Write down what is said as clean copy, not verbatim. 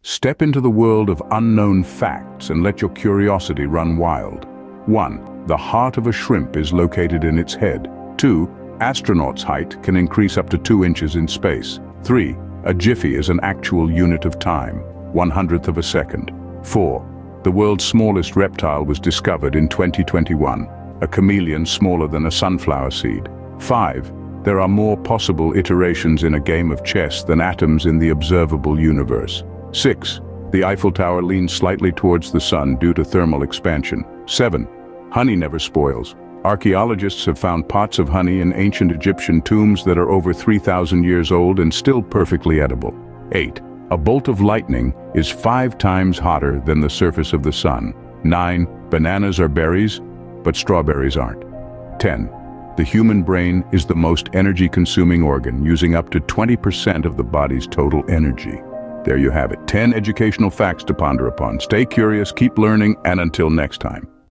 Step into the world of unknown facts and let your curiosity run wild. 1. The heart of a shrimp is located in its head. 2. Astronauts' height can increase up to 2 inches in space. 3. A jiffy is an actual unit of time, 1/100th of a second. 4. The world's smallest reptile was discovered in 2021, a chameleon smaller than a sunflower seed. 5. There are more possible iterations in a game of chess than atoms in the observable universe. 6. The Eiffel Tower leans slightly towards the sun due to thermal expansion. 7. Honey never spoils. Archaeologists have found pots of honey in ancient Egyptian tombs that are over 3,000 years old and still perfectly edible. 8. A bolt of lightning is 5 times hotter than the surface of the sun. 9. Bananas are berries, but strawberries aren't. 10. The human brain is the most energy-consuming organ, using up to 20% of the body's total energy. There you have it, 10 educational facts to ponder upon. Stay curious, keep learning, and until next time.